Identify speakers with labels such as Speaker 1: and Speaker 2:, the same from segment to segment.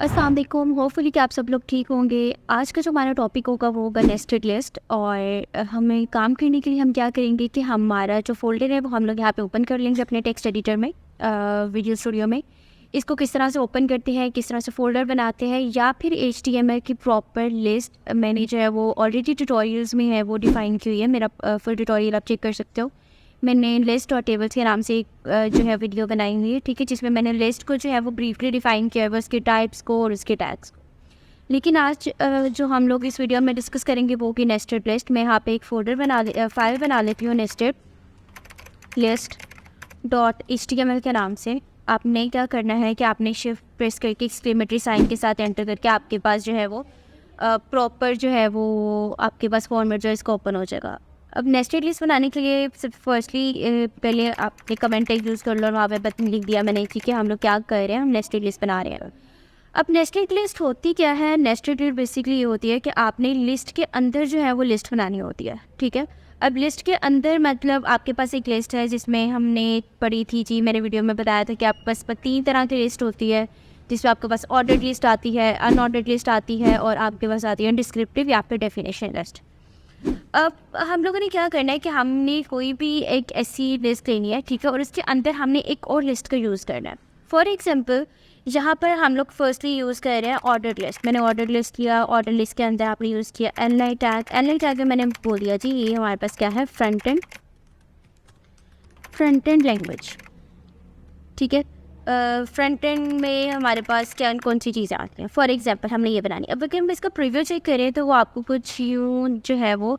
Speaker 1: अस्सलाम वालेकुम। होपफुली कि आप सब लोग ठीक होंगे। आज का जो हमारा टॉपिक होगा वो होगा नेस्टेड लिस्ट। और हमें काम करने के लिए हम क्या करेंगे कि हमारा जो फ़ोल्डर है वो हम लोग यहाँ पे ओपन कर लेंगे अपने टेक्स्ट एडिटर में, विजुअल स्टूडियो में। इसको किस तरह से ओपन करते हैं, किस तरह से फ़ोल्डर बनाते हैं, या फिर HTML की प्रॉपर लिस्ट मैंने जो है वो ऑलरेडी ट्यूटोरियल्स में है वो डिफ़ाइन की हुई है। मेरा फुल ट्यूटोरियल आप चेक कर सकते हो। मैंने लिस्ट और टेबल्स के नाम से एक जो है वीडियो बनाई हुई है, ठीक है, जिसमें मैंने लिस्ट को जो है वो ब्रीफली डिफ़ाइन किया है, उसके टाइप्स को और उसके टैग्स को। लेकिन आज जो हम लोग इस वीडियो में डिस्कस करेंगे वो कि नेस्टेड लिस्ट। मैं यहाँ पे एक फ़ोल्डर फाइल बना लेती हूँ नेस्टेड लिस्ट .html के नाम से। आपने क्या करना है कि आपने शिफ्ट प्रेस करके एक्सक्लेमेटरी साइन के साथ एंटर करके आपके पास जो है वो प्रॉपर जो है वो आपके पास फॉर्मेट जो है इसका ओपन हो जाएगा। अब नेस्टेड लिस्ट बनाने के लिए सिर्फ फर्स्टली पहले आपने कमेंट टैग यूज़ कर लो और वहाँ पे बटन लिख दिया मैंने, ठीक है, हम लोग क्या कर रहे हैं, हम नेस्टेड लिस्ट बना रहे हैं। अब नेस्टेड लिस्ट होती क्या है? नेस्टेड लिस्ट बेसिकली ये होती है कि आपने लिस्ट के अंदर जो है वो लिस्ट बनानी होती है, ठीक है। अब लिस्ट के अंदर मतलब आपके पास एक लिस्ट है जिसमें हमने पढ़ी थी जी, मेरे वीडियो में बताया था कि आपके पास 3 तरह की लिस्ट होती है, जिसमें आपके पास ऑर्डर्ड लिस्ट आती है, अनऑर्डर्ड लिस्ट आती है और आपके पास आती है डिस्क्रिप्टिव या फिर डेफिनेशन लिस्ट। अब हम लोगों ने क्या करना है कि हमने कोई भी एक ऐसी लिस्ट लेनी है, ठीक है, और उसके अंदर हमने एक और लिस्ट का यूज़ करना है। फॉर एग्जांपल यहाँ पर हम लोग फर्स्टली यूज़ कर रहे हैं ऑर्डर लिस्ट। मैंने ऑर्डर लिस्ट लिया, ऑर्डर लिस्ट के अंदर आपने यूज़ किया एलआई टैग। एलआई टैग में मैंने बोल दिया जी ये हमारे पास क्या है, फ्रंट एंड लैंग्वेज, ठीक है। फ्रंट एंड में हमारे पास क्या कौन सी चीज़ें आती हैं। फॉर एग्जांपल हमने ये बनानी। अब अगर हम इसका प्रीव्यू चेक करें तो वो आपको कुछ यूँ जो है वो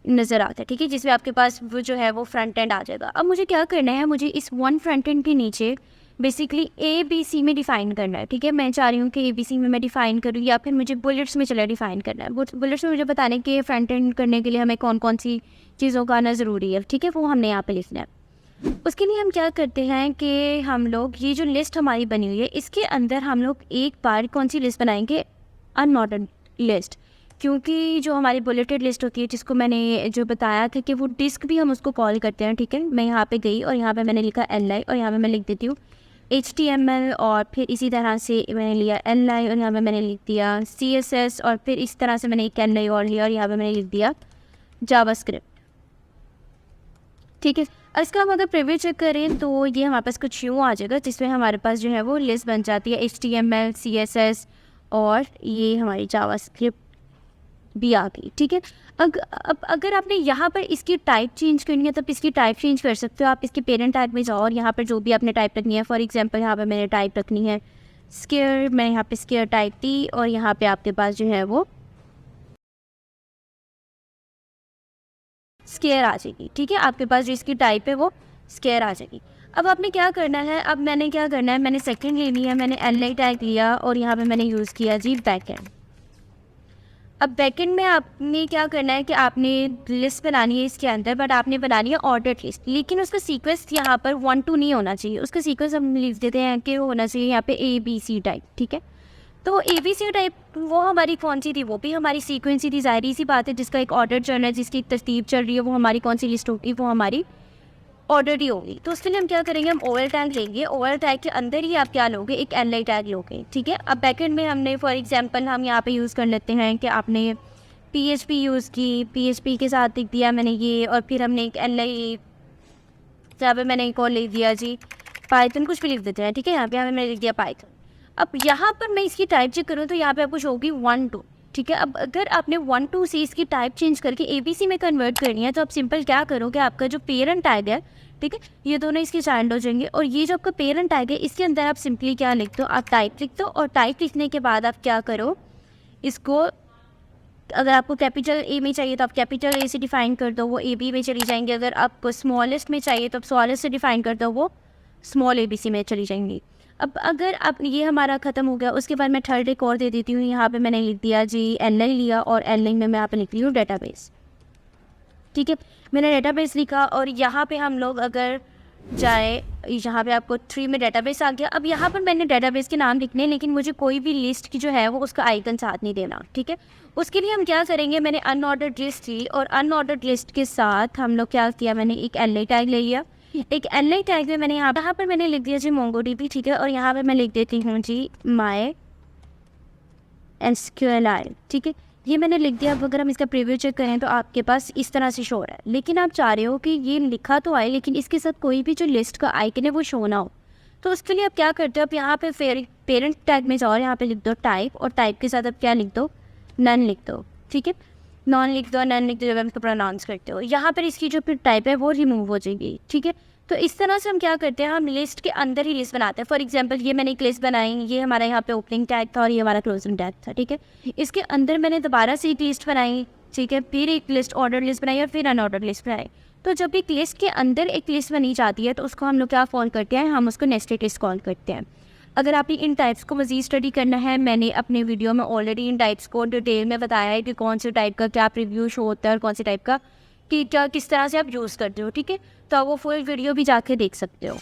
Speaker 1: नज़र आता है, ठीक है, जिसमें आपके पास वो जो है वो फ्रंट एंड आ जाएगा। अब मुझे क्या करना है, मुझे इस वन फ्रंट एंड के नीचे बेसिकली ABC में डिफ़ाइन करना है, ठीक है। मैं चाह रही हूँ कि ABC में मैं डिफ़ाइन करूँ या फिर मुझे बुलेट्स में चला डिफ़ाइन करना है। बुलेट्स में मुझे बताने के फ्रंट एंड करने के लिए हमें कौन कौन सी चीज़ों का आना ज़रूरी है, ठीक है, वो हमने यहाँ पे लिखना है। उसके लिए हम क्या करते हैं कि हम लोग ये जो लिस्ट हमारी बनी हुई है इसके अंदर हम लोग एक बार कौन सी लिस्ट बनाएंगे, अनऑर्डर्ड लिस्ट। क्योंकि जो हमारी बुलेटेड लिस्ट होती है जिसको मैंने जो बताया था कि वो डिस्क भी हम उसको कॉल करते हैं, ठीक है। मैं यहाँ पे गई और यहाँ पे मैंने लिखा LI और यहाँ पे मैं लिख देती हूँ HTML और फिर इसी तरह से मैंने लिया LI और यहाँ पे मैंने लिख दिया CSS और फिर इस तरह से मैंने एक LI और लिया और यहाँ पे मैंने लिख दिया जावास्क्रिप्ट, ठीक है। इसका हम अगर प्रीव्यू चेक करें तो ये हमारे पास कुछ यूँ आ जाएगा जिसमें हमारे पास जो है वो लिस्ट बन जाती है HTML CSS और ये हमारी जावास्क्रिप्ट भी आ गई, ठीक है। अब अगर आपने यहाँ पर इसकी टाइप चेंज करनी है तब इसकी टाइप चेंज कर सकते हो। आप इसके पेरेंट टैग में जाओ और यहाँ पर जो भी आपने टाइप रखनी है, फॉर एग्जांपल यहाँ पर मैंने टाइप रखनी है स्केयर, मैंने यहाँ पे स्केयर टाइप दी और यहाँ पे आपके पास जो है वो स्केयर आ जाएगी, ठीक है। आपके पास जो इसकी टाइप है वो स्केयर आ जाएगी। अब आपने क्या करना है, अब मैंने क्या करना है, मैंने सेकंड ले लिया, मैंने LI टैग लिया और यहाँ पे मैंने यूज़ किया जी बैकएंड। अब बैकएंड में आपने क्या करना है कि आपने लिस्ट बनानी है इसके अंदर, बट आपने बनानी है ऑर्डर्ड लिस्ट, लेकिन उसका सीक्वेंस यहाँ पर 1 2 नहीं होना चाहिए। उसका सीक्वेंस हम लिख देते हैं कि वो होना चाहिए यहाँ पे ABC टाइप, ठीक है। तो ABC टाइप वो हमारी कौन सी थी, वो भी हमारी सीक्वेंस ही थी, ज़ाहिर सी बात है। जिसका एक ऑर्डर चल रहा है, जिसकी एक तरतीब चल रही है, वो हमारी कौन सी लिस्ट होगी, वो हमारी ऑर्डर ही होगी। तो उसके लिए हम क्या करेंगे, हम OL टैग लेंगे। OL टैग के अंदर ही आप क्या लोगे, एक LI टैग लोगे, ठीक है। अब बैकएंड में हमने फॉर एग्जांपल हम यहाँ पे यूज़ कर लेते हैं कि आपने PHP यूज़ की, PHP के साथ लिख दिया मैंने ये, और फिर हमने एक LI जहाँ पे मैंने एक और लिख दिया जी पाइथन, कुछ भी लिख देते हैं, ठीक है। यहाँ पे मैंने लिख दिया पाइथन। अब यहाँ पर मैं इसकी टाइप चेक करूँ तो यहाँ पे आपको शो होगी 1 2, ठीक है। अब अगर आपने 1 2 से इसकी टाइप चेंज करके ABC में कन्वर्ट करनी है तो आप सिंपल क्या करोगे, आपका जो पेरेंट टैग है, ठीक है, ये दोनों इसके चाइल्ड हो जाएंगे और ये जो आपका पेरेंट टैग है इसके अंदर आप सिंपली क्या लिख दो, आप टाइप लिख दो और टाइप लिखने के बाद आप क्या करो, इसको अगर आपको कैपिटल A में चाहिए तो आप कैपिटल A से डिफ़ाइन कर दो, वो AB में चली जाएंगे। अगर आपको स्मॉलेस्ट में चाहिए तो आप स्मॉलेस्ट से डिफ़ाइन कर दो, वो स्मॉल ABC में चली जाएंगी। अब अगर आप ये हमारा ख़त्म हो गया, उसके बाद मैं थर्ड एक और दे देती हूँ। यहाँ पे मैंने लिख दिया जी LI लिया और LI में मैं यहाँ पे लिख रही हूँ डेटाबेस, ठीक है। मैंने डेटाबेस लिखा और यहाँ पे हम लोग अगर जाए, यहाँ पे आपको 3 में डेटाबेस आ गया। अब यहाँ पर मैंने डेटाबेस के नाम लिखने, लेकिन मुझे कोई भी लिस्ट की जो है वो उसका आइकन साथ नहीं देना, ठीक है। उसके लिए हम क्या करेंगे, मैंने अनऑर्डर्ड लिस्ट ली और अनऑर्डर्ड लिस्ट के साथ हम लोग क्या किया, मैंने एक LI टैग ले लिया। एक एनलाइन टैग में मैंने यहाँ पर मैंने लिख दिया जी मोंगोडीबी, ठीक है, और यहाँ पर मैं लिख देती हूँ जी माई SQLi, ठीक है, ये मैंने लिख दिया। अब अगर हम इसका प्रीव्यू चेक करें तो आपके पास इस तरह से शो हो रहा है, लेकिन आप चाह रहे हो कि ये लिखा तो आए लेकिन इसके साथ कोई भी जो लिस्ट का आइकन है वो शो ना हो। तो उसके लिए आप क्या करते हो, आप यहाँ पे पेरेंट टैग में जाओ, यहाँ पे लिख दो टाइप, और टाइप के साथ आप क्या लिख दो, नन लिख दो, ठीक है, नॉन लिख दो, नन लिख दो, जब आप इसको प्रोनाउंस करते हो। यहाँ पर इसकी जो फिर टाइप है वो रिमूव हो जाएगी, ठीक है। तो इस तरह से हम क्या करते हैं, हम लिस्ट के अंदर ही लिस्ट बनाते हैं। फॉर एग्जांपल ये मैंने एक लिस्ट बनाई, ये हमारा यहाँ पे ओपनिंग टैग था और ये हमारा क्लोजिंग टैग था, ठीक है। इसके अंदर मैंने दोबारा से एक लिस्ट बनाई, ठीक है, फिर एक लिस्ट ऑर्डर लिस्ट बनाई और फिर अनऑर्डर लिस्ट बनाई। तो जब एक लिस्ट के अंदर एक लिस्ट बनी जाती है तो उसको हम लोग क्या कॉल करते हैं, हम उसको नेस्टेड लिस्ट कॉल करते हैं। अगर आपने इन टाइप्स को मज़ीद स्टडी करना है, मैंने अपने वीडियो में ऑलरेडी इन टाइप्स को डिटेल में बताया है कि कौन से टाइप का क्या प्रीव्यू शो होता है और कौन से टाइप का कि क्या किस तरह से आप यूज़ करते हो, ठीक है। तो आप वो फुल वीडियो भी जाके देख सकते हो।